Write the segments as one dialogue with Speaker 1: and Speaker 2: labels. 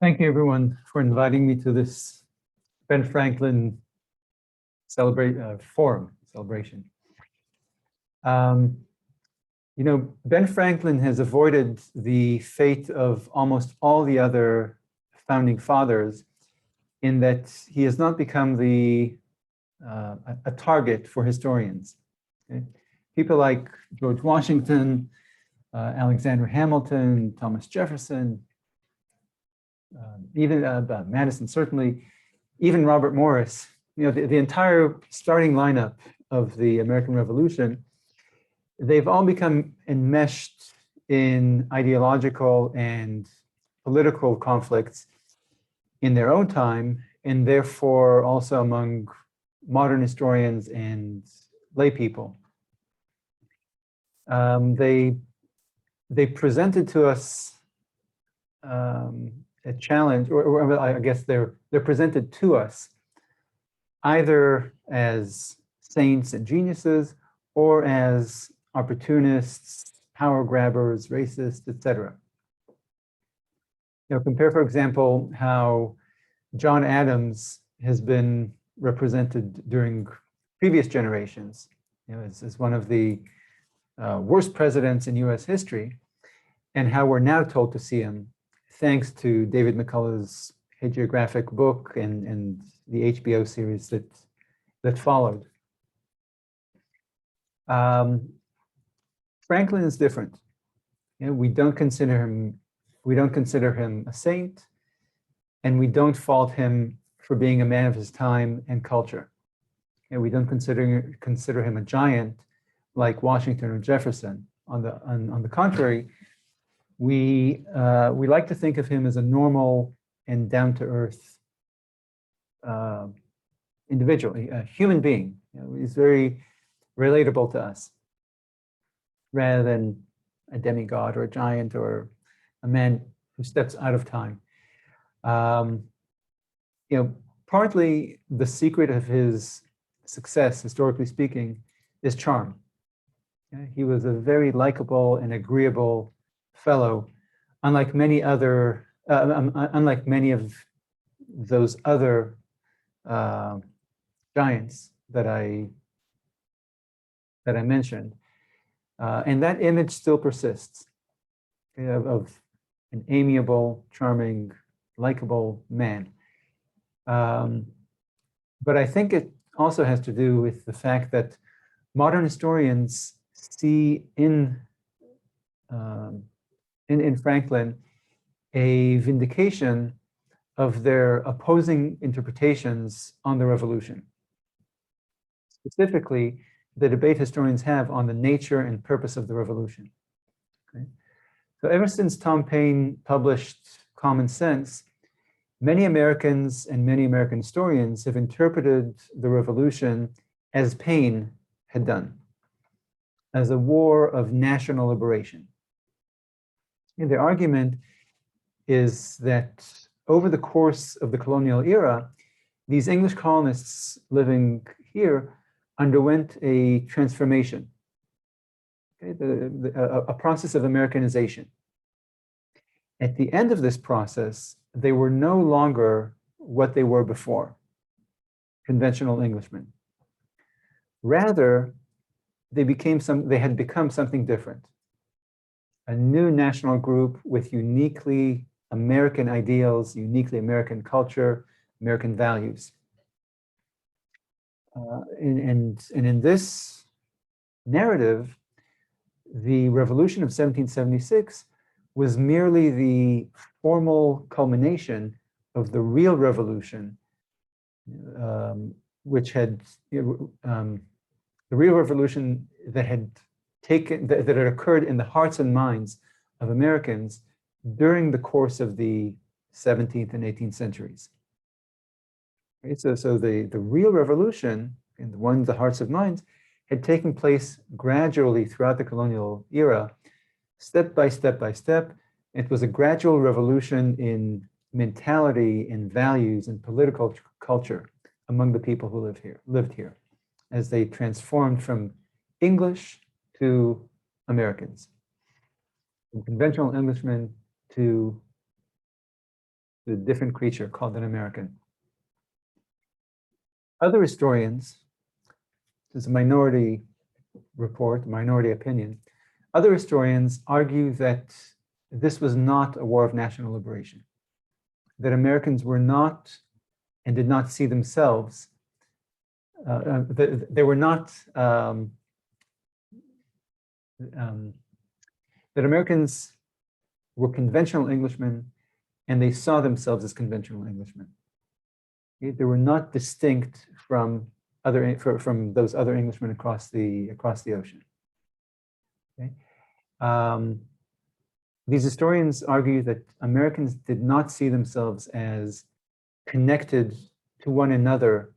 Speaker 1: Thank you, everyone, for inviting me to this Ben Franklin celebration. Ben Franklin has avoided the fate of almost all the other founding fathers in that he has not become a target for historians. Okay? People like George Washington, Alexander Hamilton, Thomas Jefferson, even Madison, certainly, even Robert Morris, the entire starting lineup of the American Revolution, they've all become enmeshed in ideological and political conflicts in their own time, and therefore also among modern historians and lay people. They presented to us a challenge, or I guess they're presented to us either as saints and geniuses or as opportunists, power grabbers, racists, etc. Compare, for example, how John Adams has been represented during previous generations, as one of the worst presidents in US history, and how we're now told to see him thanks to David McCullough's hagiographic book and the HBO series that followed. Franklin is different. We don't consider him a saint, and we don't fault him for being a man of his time and culture. We don't consider him a giant like Washington or Jefferson. On the contrary, we like to think of him as a normal and down-to-earth individual, a human being. He's very relatable to us, rather than a demigod or a giant or a man who steps out of time. Partly the secret of his success, historically speaking, is charm. He was a very likable and agreeable fellow, unlike many of those other giants that I mentioned, and that image still persists, of an amiable, charming, likable man. But I think it also has to do with the fact that modern historians see in Franklin a vindication of their opposing interpretations on the revolution. Specifically, the debate historians have on the nature and purpose of the revolution. Okay? So ever since Tom Paine published Common Sense, many Americans and many American historians have interpreted the revolution as Paine had done, as a war of national liberation. And their argument is that over the course of the colonial era, these English colonists living here underwent a transformation, a process of Americanization. At the end of this process, they were no longer what they were before, conventional Englishmen. Rather, they had become something different, a new national group with uniquely American ideals, uniquely American culture, American values. And in this narrative, the revolution of 1776 was merely the formal culmination of the real revolution, which had the real revolution that had occurred in the hearts and minds of Americans during the course of the 17th and 18th centuries. Okay, so the real revolution, and the one in the hearts and minds, had taken place gradually throughout the colonial era, step by step by step. It was a gradual revolution in mentality, in values, and political culture among the people who lived here, as they transformed from English to Americans, from conventional Englishmen to the different creature called an American. Other historians, this is a minority report, minority opinion, other historians argue that this was not a war of national liberation, that Americans were not and did not see themselves, they were not, that Americans were conventional Englishmen and they saw themselves as conventional Englishmen. They were not distinct from those other Englishmen across the ocean. Okay? These historians argue that Americans did not see themselves as connected to one another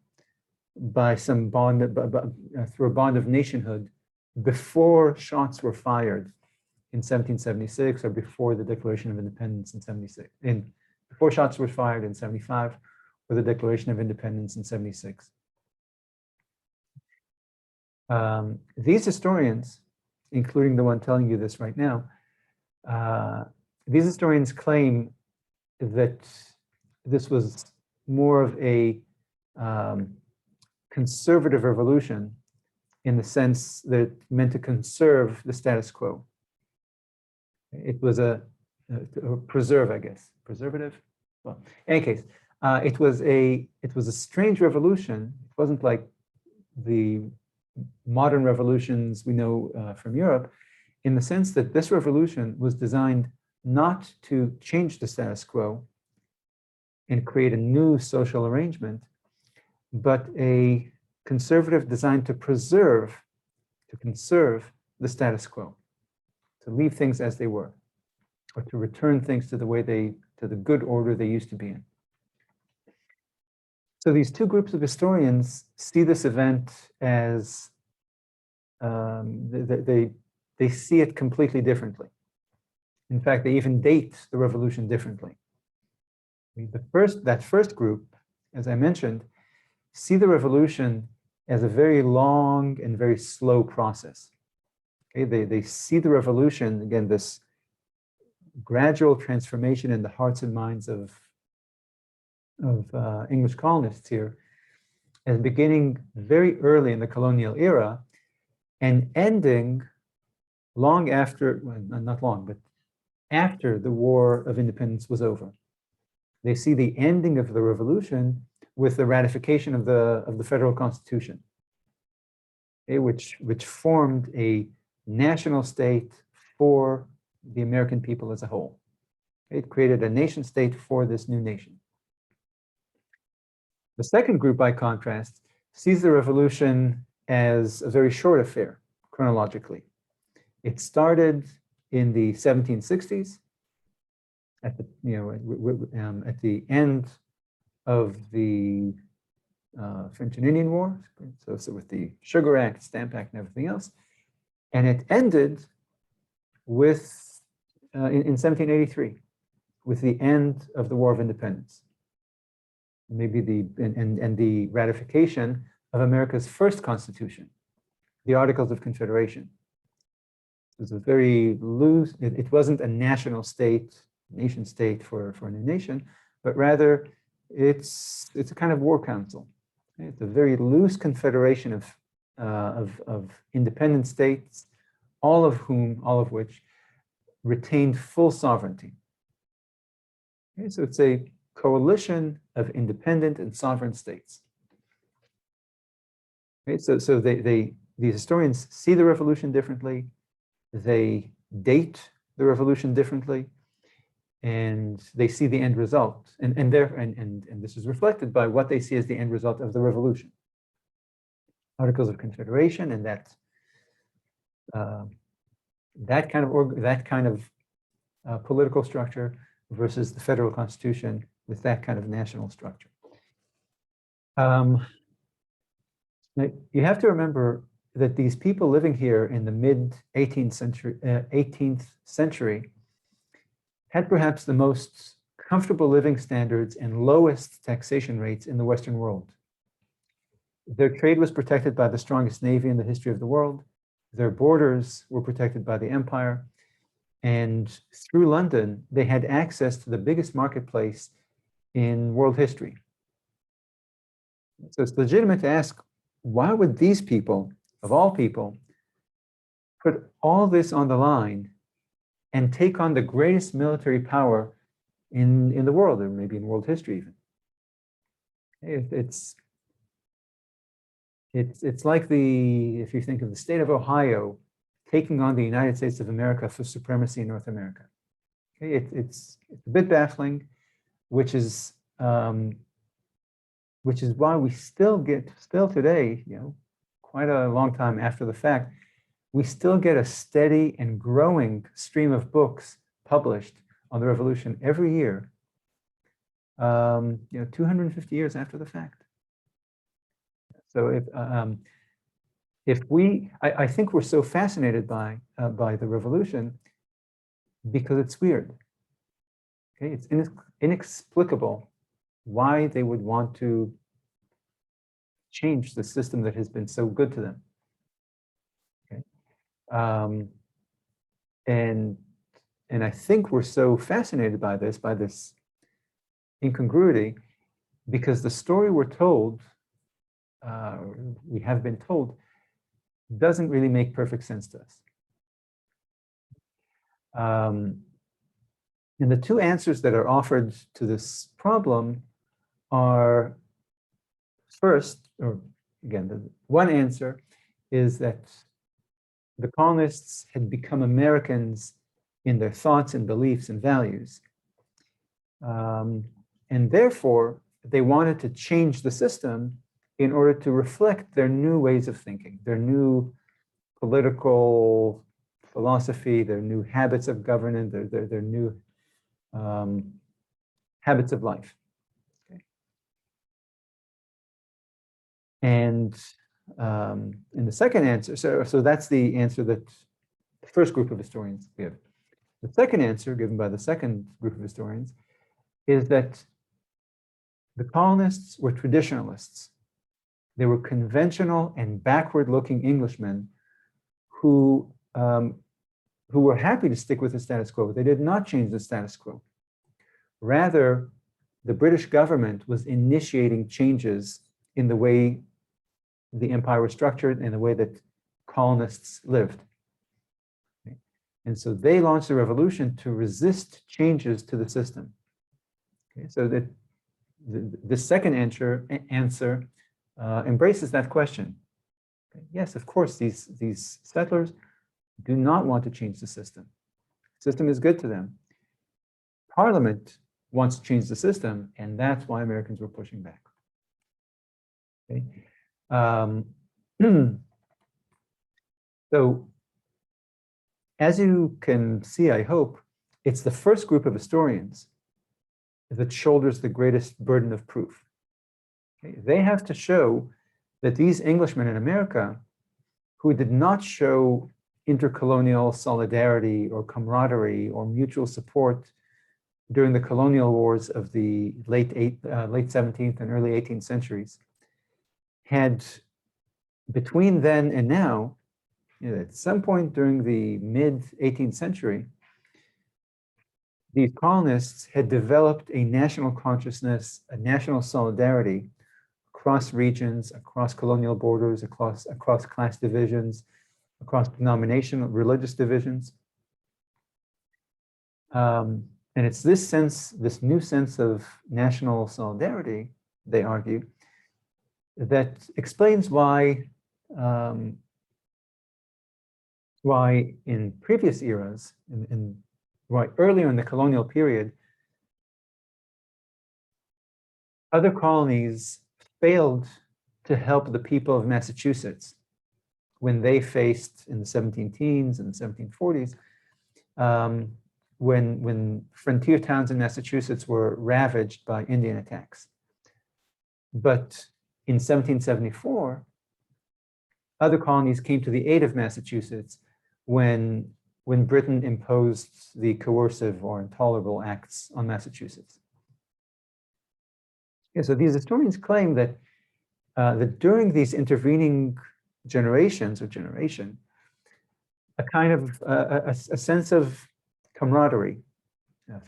Speaker 1: by some bond, through a bond of nationhood before shots were fired in 1776 or before the Declaration of Independence in 76. Before shots were fired in 75 or the Declaration of Independence in 76. These historians, including the one telling you this right now, these historians claim that this was more of a conservative revolution in the sense that it meant to conserve the status quo. It was a preserve, I guess, preservative. Well, in any case, it was a strange revolution. It wasn't like the modern revolutions we know from Europe, in the sense that this revolution was designed not to change the status quo and create a new social arrangement, but a conservative designed to conserve the status quo, to leave things as they were, or to return things to the good order they used to be in. So these two groups of historians see this event as they see it completely differently. In fact, they even date the revolution differently. That first group, as I mentioned, see the revolution as a very long and very slow process. Okay, they see the revolution, again, this gradual transformation in the hearts and minds of English colonists here, as beginning very early in the colonial era and ending long after, well, not long, but after the War of Independence was over. They see the ending of the revolution with the ratification of the federal Constitution, okay, which formed a national state for the American people as a whole. It created a nation state for this new nation. The second group, by contrast, sees the revolution as a very short affair, chronologically. It started in the 1760s, at the end of the French and Indian War, so with the Sugar Act, Stamp Act, and everything else, and it ended with in 1783 with the end of the War of Independence, maybe the ratification of America's first Constitution, the Articles of Confederation. It was a very loose. It wasn't a national state, nation state for a new nation, but rather it's a kind of war council. It's a very loose confederation of independent states, all of which retained full sovereignty. Okay, so it's a coalition of independent and sovereign states. Okay, so these historians see the revolution differently. They date the revolution differently, and they see the end result, and this is reflected by what they see as the end result of the revolution. Articles of Confederation, and that kind of political structure versus the federal Constitution with that kind of national structure. Now you have to remember that these people living here in the mid-18th century had perhaps the most comfortable living standards and lowest taxation rates in the Western world. Their trade was protected by the strongest navy in the history of the world. Their borders were protected by the empire. And through London, they had access to the biggest marketplace in world history. So it's legitimate to ask, why would these people, of all people, put all this on the line and take on the greatest military power in the world, or maybe in world history even? It's like if you think of the state of Ohio taking on the United States of America for supremacy in North America. Okay, it's a bit baffling, which is why we still today, quite a long time after the fact, we still get a steady and growing stream of books published on the revolution every year, 250 years after the fact. So I think we're so fascinated by the revolution because it's weird. Okay, it's inexplicable why they would want to change the system that has been so good to them. Okay, and I think we're so fascinated by this incongruity, because the story we're told, we have been told, doesn't really make perfect sense to us. And the two answers that are offered to this problem are, first, or again, the one answer is that the colonists had become Americans in their thoughts and beliefs and values. And therefore, they wanted to change the system in order to reflect their new ways of thinking, their new political philosophy, their new habits of governance, their new habits of life. Okay. And in the second answer, so that's the answer that the first group of historians give. The second answer given by the second group of historians is that the colonists were traditionalists. They were conventional and backward-looking Englishmen who were happy to stick with the status quo. They did not change the status quo. Rather, the British government was initiating changes in the way the empire was structured and the way that colonists lived. Okay. And so they launched a revolution to resist changes to the system. Okay. So that the second answer embraces that question. Okay. Yes, of course, these settlers do not want to change the system. The system is good to them. Parliament wants to change the system, and that's why Americans were pushing back. Okay. So, as you can see, I hope, it's the first group of historians that shoulders the greatest burden of proof. Okay. They have to show that these Englishmen in America, who did not show intercolonial solidarity or camaraderie or mutual support during the colonial wars of the late 17th and early 18th centuries, had between then and now, at some point during the mid-18th century, these colonists had developed a national consciousness, a national solidarity across regions, across colonial borders, across class divisions, across denominational, religious divisions. And it's this sense, this new sense of national solidarity, they argue, that explains why in previous eras, why earlier in the colonial period, other colonies failed to help the people of Massachusetts when they faced, in the 17-teens and the 1740s, when frontier towns in Massachusetts were ravaged by Indian attacks. But in 1774, other colonies came to the aid of Massachusetts when Britain imposed the coercive or intolerable acts on Massachusetts. Yeah, so these historians claim that during these intervening generations or generation, a kind of a sense of camaraderie, a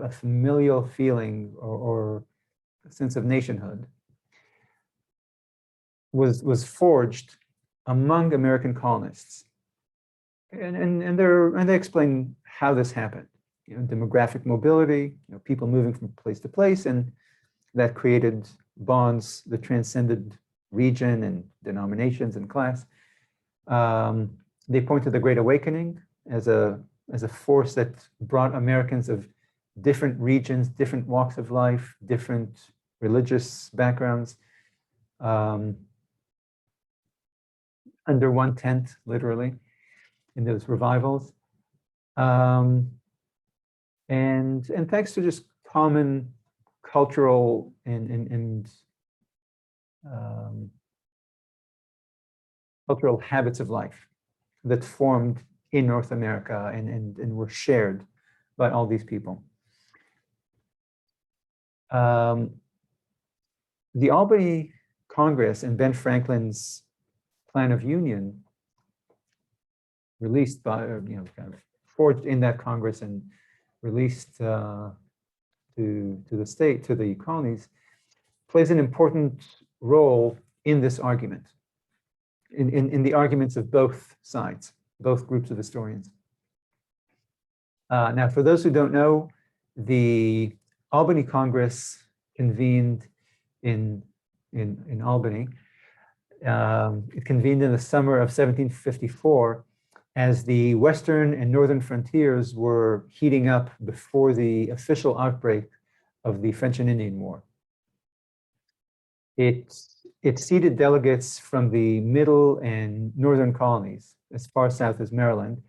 Speaker 1: a familial feeling or a sense of nationhood was forged among American colonists. And they explain how this happened. Demographic mobility, people moving from place to place, and that created bonds that transcended region and denominations and class. They point to the Great Awakening as a force that brought Americans of different regions, different walks of life, different religious backgrounds under one tent, literally, in those revivals. And thanks to just common cultural and cultural habits of life that formed in North America and were shared by all these people. The Albany Congress and Ben Franklin's Plan of Union, released by, kind of forged in that Congress and released to the colonies, plays an important role in this argument, in the arguments of both sides, both groups of historians. Now, for those who don't know, the Albany Congress convened in Albany. It convened in the summer of 1754 as the western and northern frontiers were heating up before the official outbreak of the French and Indian War. It seated delegates from the middle and northern colonies, as far south as Maryland,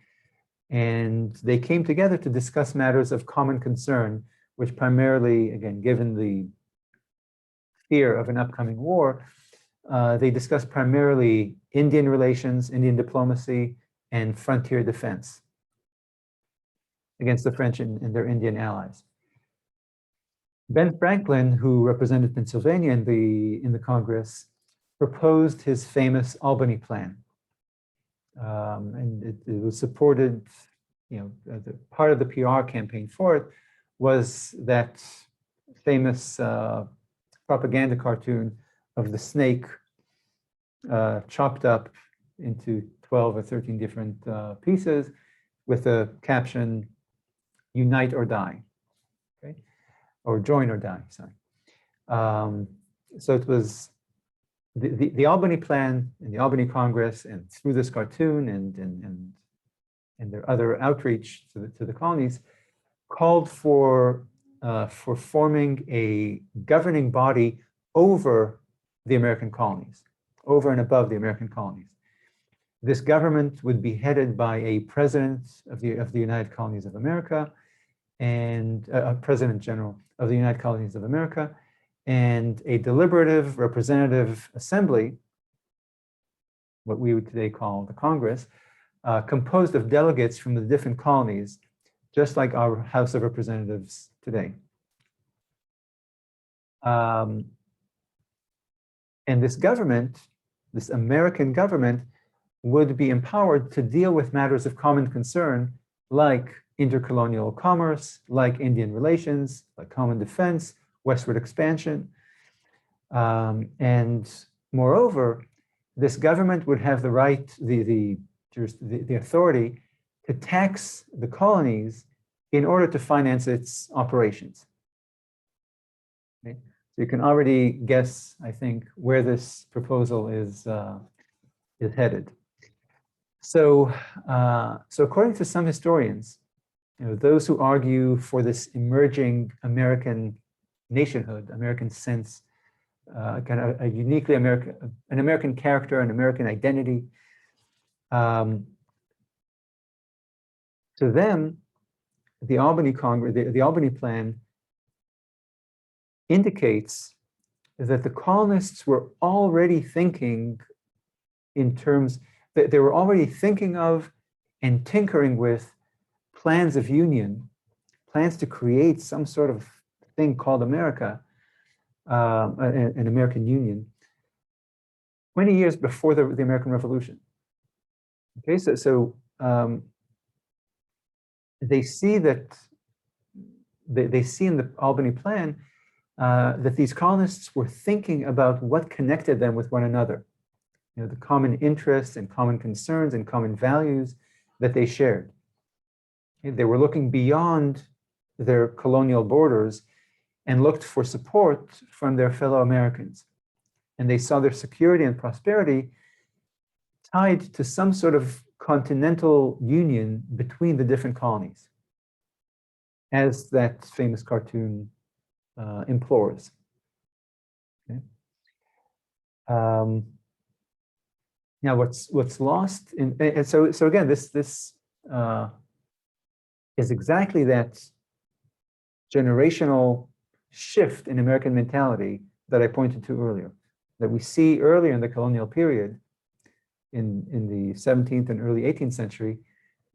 Speaker 1: and they came together to discuss matters of common concern, which primarily, again, given the fear of an upcoming war, they discussed primarily Indian relations, Indian diplomacy, and frontier defense against the French and their Indian allies. Ben Franklin, who represented Pennsylvania in the Congress, proposed his famous Albany Plan. And it was supported, the part of the PR campaign for it was that famous propaganda cartoon of the snake chopped up into 12 or 13 different pieces with the caption, "Unite or die," okay? Or "Join or die," sorry. So it was the Albany Plan and the Albany Congress, and through this cartoon and their other outreach to the colonies, called for forming a governing body over the American colonies, over and above the American colonies. This government would be headed by a president of the United Colonies of America, and a president general of the United Colonies of America, and a deliberative representative assembly, what we would today call the Congress, composed of delegates from the different colonies, just like our House of Representatives today. And this government, this American government, would be empowered to deal with matters of common concern, like intercolonial commerce, like Indian relations, like common defense, westward expansion. And moreover, this government would have the right, the authority to tax the colonies in order to finance its operations. Okay? So you can already guess, I think, where this proposal is headed. So, according to some historians, those who argue for this emerging American nationhood, American sense, kind of a uniquely an American character, an American identity, to them, the Albany Congress, the Albany Plan indicates that the colonists were already thinking in terms that they were already thinking of and tinkering with plans of union, plans to create some sort of thing called America, an American Union, 20 years before the American Revolution. Okay, so they see that they see in the Albany Plan that these colonists were thinking about what connected them with one another, the common interests and common concerns and common values that they shared. They were looking beyond their colonial borders and looked for support from their fellow Americans. And they saw their security and prosperity tied to some sort of continental union between the different colonies, as that famous cartoon implores. Okay. Now, what's lost in, and so again, this is exactly that generational shift in American mentality that I pointed to earlier, that we see earlier in the colonial period, in the 17th and early 18th century,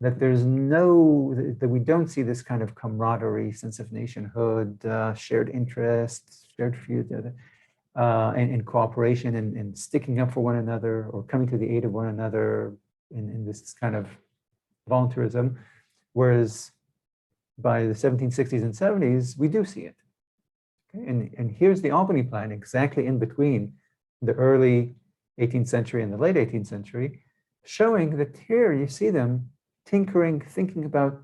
Speaker 1: that that we don't see this kind of camaraderie, sense of nationhood, shared interests, shared future, and cooperation and sticking up for one another or coming to the aid of one another in this kind of volunteerism. Whereas by the 1760s and 70s, we do see it. Okay? And here's the Albany Plan, exactly in between the early 18th century and the late 18th century, showing that here you see them tinkering, thinking about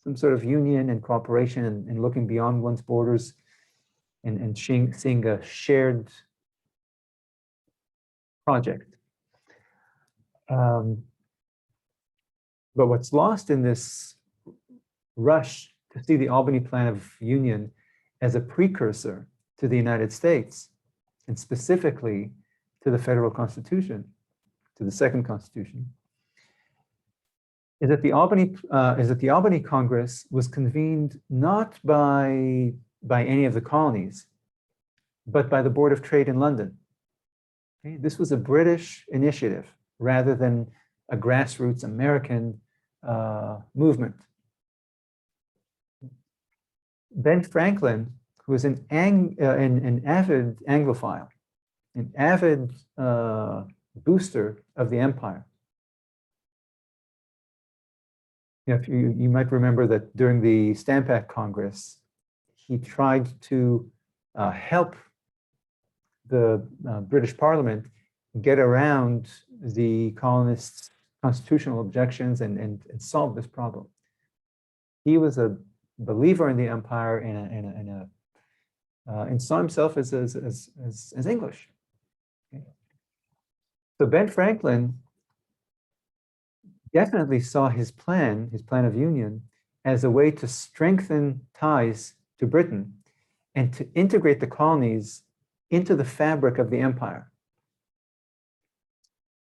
Speaker 1: some sort of union and cooperation and looking beyond one's borders and seeing a shared project. But what's lost in this rush to see the Albany Plan of Union as a precursor to the United States, and specifically to the federal Constitution, to the second Constitution, is that the Albany Congress was convened not by any of the colonies, but by the Board of Trade in London. Okay? This was a British initiative rather than a grassroots American movement. Ben Franklin, who was an avid Anglophile, an avid booster of the empire. You might remember that during the Stamp Act Congress, he tried to help the British Parliament get around the colonists' constitutional objections and solve this problem. He was a believer in the empire and saw himself as English. Okay. So Ben Franklin definitely saw his plan of union, as a way to strengthen ties to Britain and to integrate the colonies into the fabric of the empire.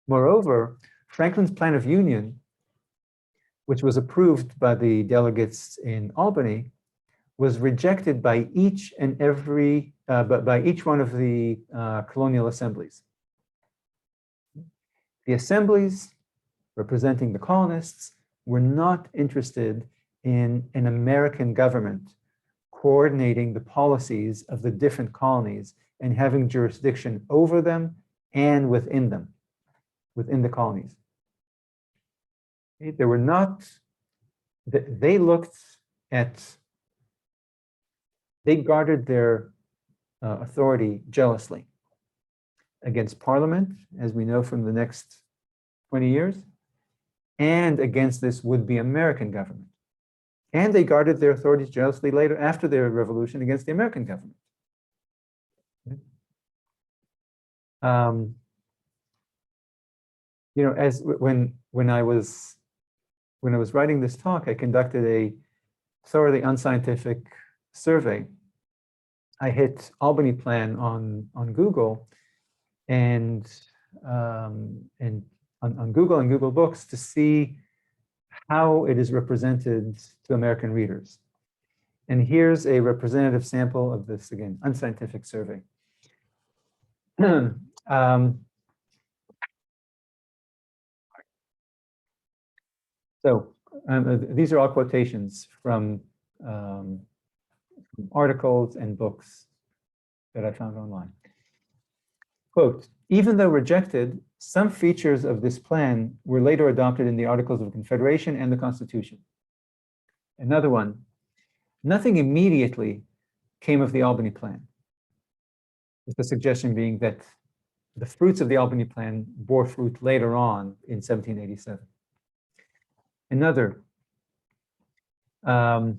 Speaker 1: Moreover, Franklin's plan of union, which was approved by the delegates in Albany, was rejected by each one of the colonial assemblies. The assemblies representing the colonists were not interested in an American government coordinating the policies of the different colonies and having jurisdiction over them and within them, within the colonies. They were not, they guarded their authority jealously against Parliament, as we know from the next 20 years, and against this would-be American government. And they guarded their authorities jealously later, after their revolution, against the American government. As when I was writing this talk, I conducted a thoroughly unscientific survey. I hit Albany Plan on Google and on Google and Google Books to see how it is represented to American readers. And here's a representative sample of this, again, unscientific survey. These are all quotations from articles and books that I found online. Quote, even though rejected, some features of this plan were later adopted in the Articles of Confederation and the Constitution. Another one, Nothing immediately came of the Albany Plan, with the suggestion being that the fruits of the Albany Plan bore fruit later on in 1787. Another, the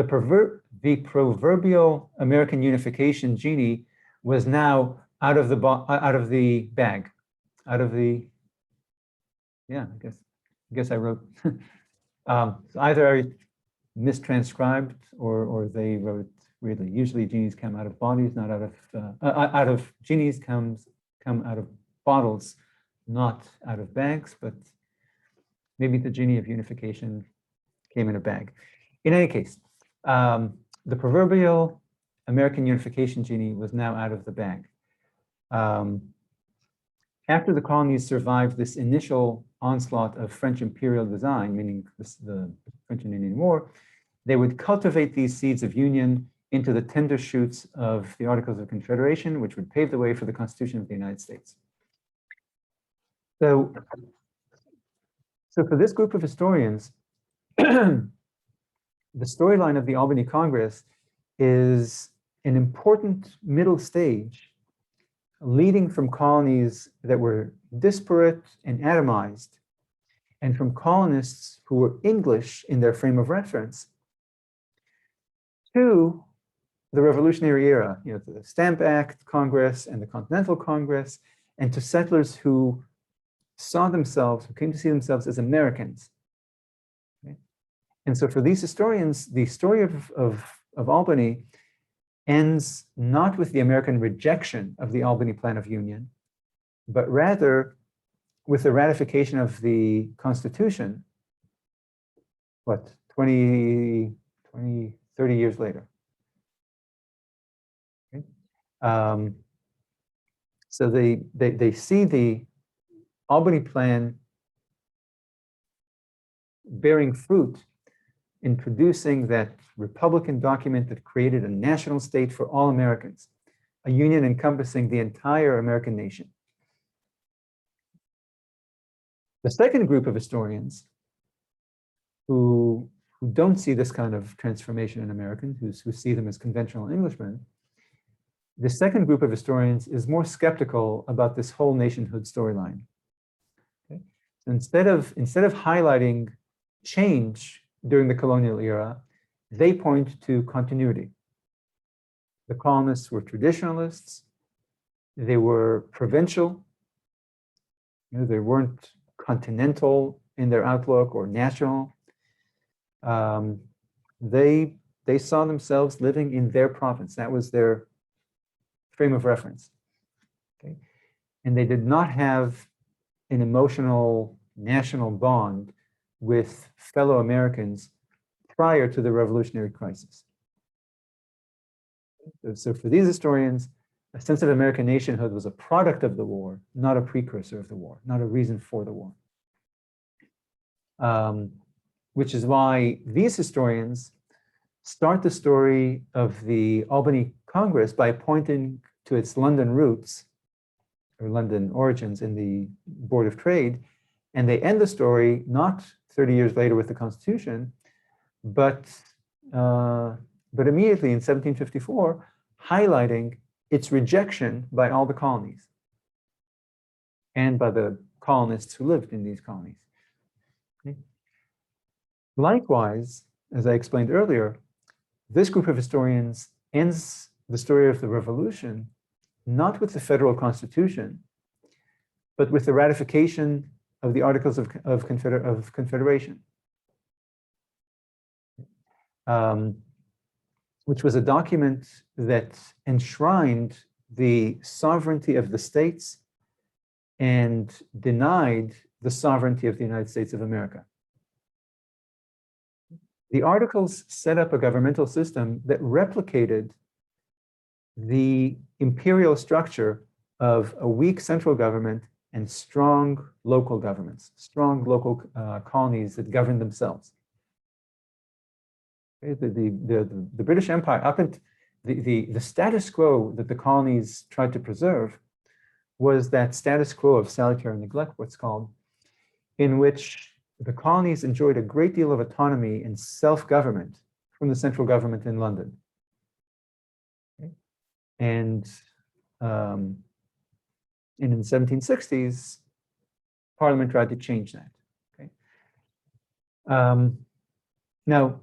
Speaker 1: proverbial American unification genie was now out of the bag, yeah, I guess I wrote, so either I mistranscribed or they wrote weirdly. Usually genies come out of bodies, not out of, genies come out of bottles, not out of bags, but maybe the genie of unification came in a bag. In any case, the proverbial American unification genie was now out of the bag. After the colonies survived this initial onslaught of French imperial design, meaning the French and Indian War, they would cultivate these seeds of union into the tender shoots of the Articles of Confederation, which would pave the way for the Constitution of the United States. So for this group of historians, the storyline of the Albany Congress is an important middle stage leading from colonies that were disparate and atomized, and from colonists who were English in their frame of reference, to the Revolutionary era, the Stamp Act Congress and the Continental Congress, and to settlers who came to see themselves as Americans. Okay? And so for these historians, the story of Albany ends not with the American rejection of the Albany Plan of Union, but rather with the ratification of the Constitution, 30 years later. Okay? So they see the Albany Plan bearing fruit in producing that Republican document that created a national state for all Americans, a union encompassing the entire American nation. The second group of historians who don't see this kind of transformation in Americans, who see them as conventional Englishmen, the second group of historians is more skeptical about this whole nationhood storyline. Okay? So instead of highlighting change during the colonial era, they point to continuity. The colonists were traditionalists. They were provincial. They weren't continental in their outlook or national. They saw themselves living in their province. That was their frame of reference. Okay? And they did not have an emotional national bond with fellow Americans prior to the Revolutionary crisis. So for these historians, a sense of American nationhood was a product of the war, not a precursor of the war, not a reason for the war. Which is why these historians start the story of the Albany Congress by pointing to its London roots, or London origins in the Board of Trade, and they end the story not 30 years later with the Constitution, but immediately in 1754, highlighting its rejection by all the colonies and by the colonists who lived in these colonies. Okay? Likewise, as I explained earlier, this group of historians ends the story of the Revolution not with the federal Constitution, but with the ratification of the Articles of Confederation, which was a document that enshrined the sovereignty of the states and denied the sovereignty of the United States of America. The Articles set up a governmental system that replicated the imperial structure of a weak central government and strong local governments, strong local colonies that govern themselves. Okay? The British Empire, the status quo that the colonies tried to preserve was that status quo of salutary neglect, what's called, in which the colonies enjoyed a great deal of autonomy and self-government from the central government in London. Okay. And in the 1760s, Parliament tried to change that. Okay. Now,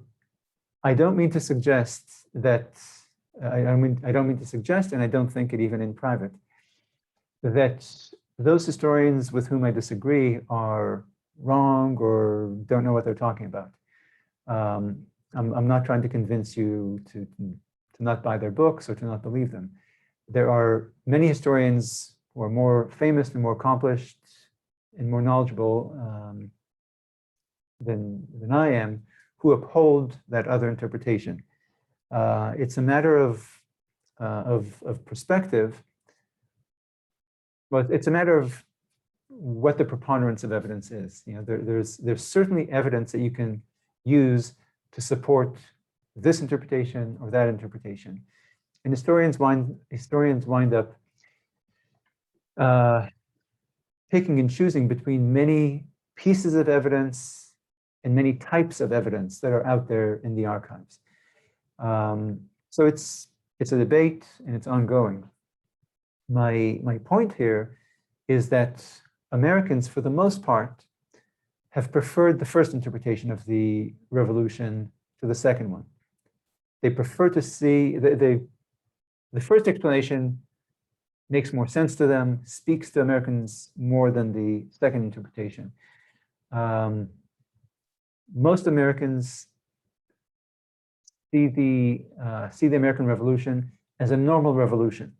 Speaker 1: I don't mean to suggest that, I don't mean to suggest, and I don't think it even in private, that those historians with whom I disagree are wrong or don't know what they're talking about. I'm not trying to convince you to not buy their books or to not believe them. There are many historians who are more famous and more accomplished and more knowledgeable than I am, who uphold that other interpretation. It's a matter of perspective, but it's a matter of what the preponderance of evidence is. You know, there's certainly evidence that you can use to support this interpretation or that interpretation, and historians wind up picking and choosing between many pieces of evidence and many types of evidence that are out there in the archives. So it's a debate and it's ongoing. My point here is that Americans, for the most part, have preferred the first interpretation of the revolution to the second one. They prefer to see the first explanation makes more sense to them, speaks to Americans more than the second interpretation. Most Americans see the American Revolution as a normal revolution.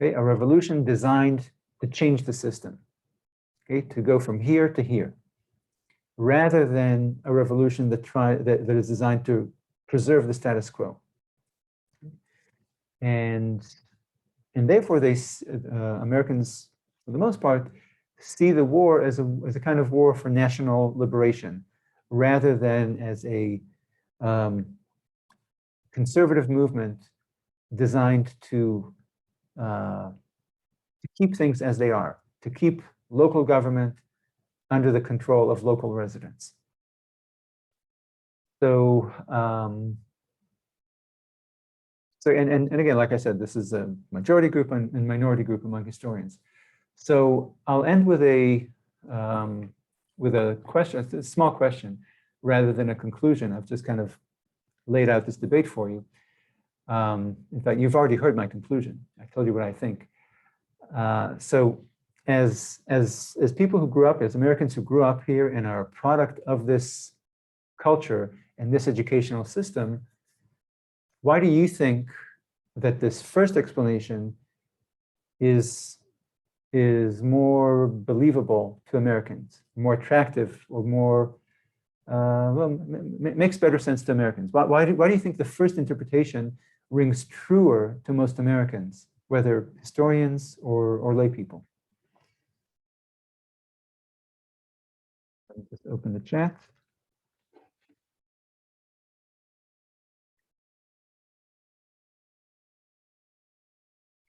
Speaker 1: Okay, a revolution designed to change the system, okay, to go from here to here, rather than a revolution that is designed to preserve the status quo. And therefore, Americans, for the most part, see the war as a kind of war for national liberation, rather than as a conservative movement designed to keep things as they are, to keep local government under the control of local residents. So, and again, like I said, this is a majority group and minority group among historians. So I'll end with a question, a small question, rather than a conclusion. I've just kind of laid out this debate for you. In fact, you've already heard my conclusion. I told you what I think. So as people who grew up, as Americans who grew up here and are a product of this culture and this educational system, why do you think that this first explanation is more believable to Americans, more attractive, or more, well, makes better sense to Americans? Why do you think the first interpretation rings truer to most Americans, whether historians or lay people? Let me just open the chat.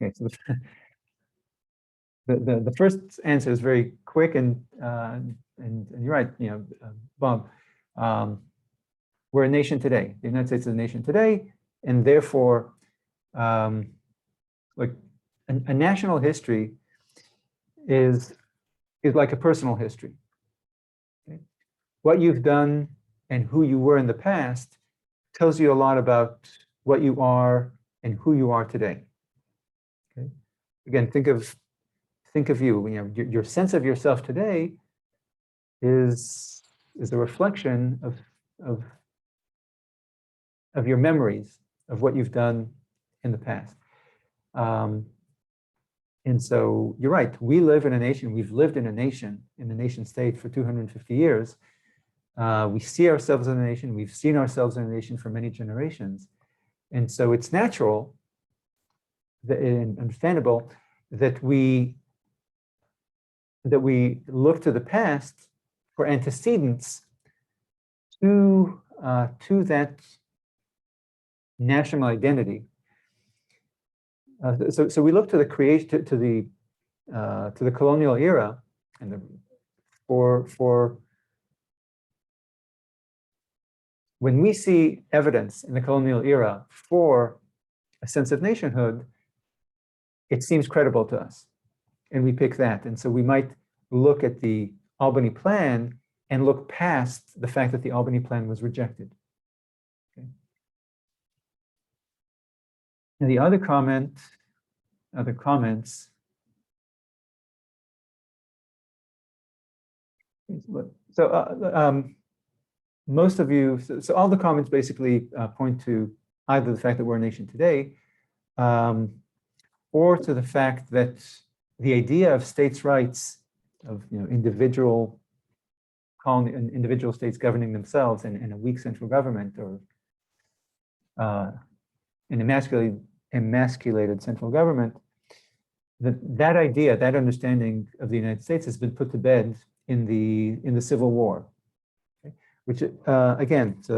Speaker 1: Okay, so the first answer is very quick, and you're right, you know, Bob. We're a nation today. The United States is a nation today, and therefore, like a national history is like a personal history. Okay? What you've done and who you were in the past tells you a lot about what you are and who you are today. Okay? Again, think of you. You know, your sense of yourself today is a reflection of your memories of what you've done in the past. And so you're right, we live in a nation, we've lived in a nation state for 250 years. We see ourselves in a nation, we've seen ourselves in a nation for many generations. And so it's natural and understandable that we look to the past for antecedents to that national identity. So we look to the creation, to the colonial era, and for when we see evidence in the colonial era for a sense of nationhood, it seems credible to us, and we pick that. And so we might look at the Albany Plan and look past the fact that the Albany Plan was rejected. Okay. And the other comments. So most of you, so all the comments basically point to either the fact that we're a nation today, or to the fact that the idea of states' rights, of individual states governing themselves and a weak central government, or an emasculated central government, that idea, that understanding of the United States has been put to bed in the Civil War, okay? Which again, it's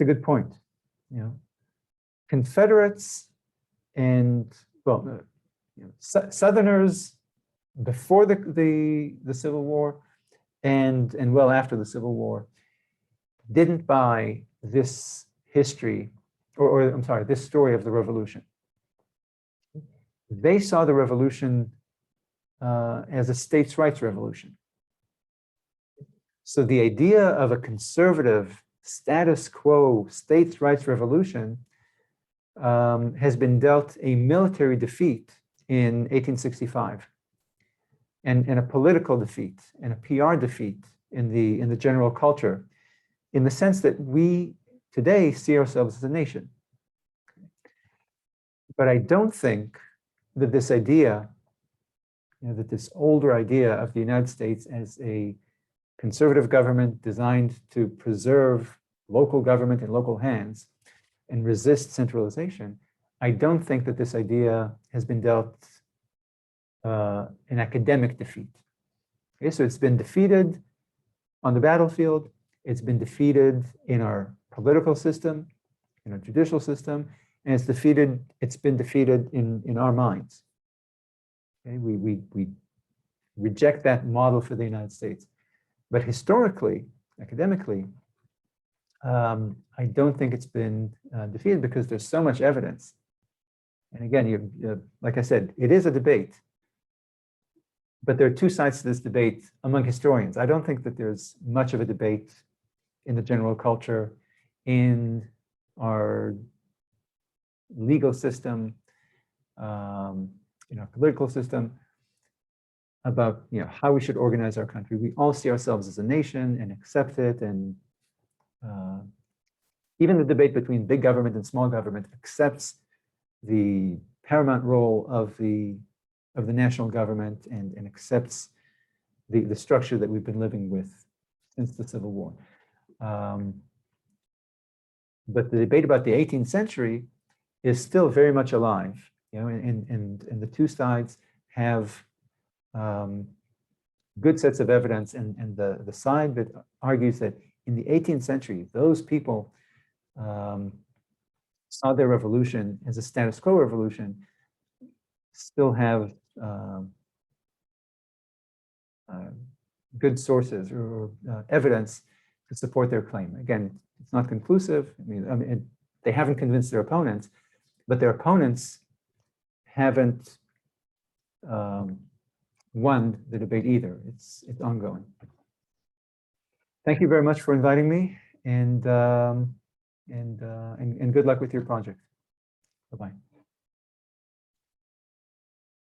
Speaker 1: a good point. Confederates and Southerners before the Civil War and well after the Civil War didn't buy this history, or I'm sorry, this story of the Revolution. They saw the Revolution as a states' rights revolution. So the idea of a conservative status quo states' rights revolution has been dealt a military defeat in 1865, and a political defeat and a PR defeat in the general culture, in the sense that we today see ourselves as a nation. But I don't think that this idea, that this older idea of the United States as a conservative government designed to preserve local government in local hands and resist centralization, I don't think that this idea has been dealt an academic defeat. Okay, so it's been defeated on the battlefield, it's been defeated in our political system, in our judicial system, and it's been defeated in our minds. Okay, we reject that model for the United States. But historically, academically, I don't think it's been defeated, because there's so much evidence. And again, like I said, it is a debate. But there are two sides to this debate among historians. I don't think that there's much of a debate in the general culture, in our legal system, in our political system, about how we should organize our country. We all see ourselves as a nation and accept it, and even the debate between big government and small government accepts the paramount role of the national government, and accepts the structure that we've been living with since the Civil War. But the debate about the 18th century is still very much alive, and the two sides have good sets of evidence, and the side that argues that in the 18th century, those people saw their revolution as a status quo revolution, still have good sources or evidence to support their claim. Again, it's not conclusive. I mean, they haven't convinced their opponents, but their opponents haven't won the debate either. It's ongoing. Thank you very much for inviting me, and good luck with your project. Bye-bye.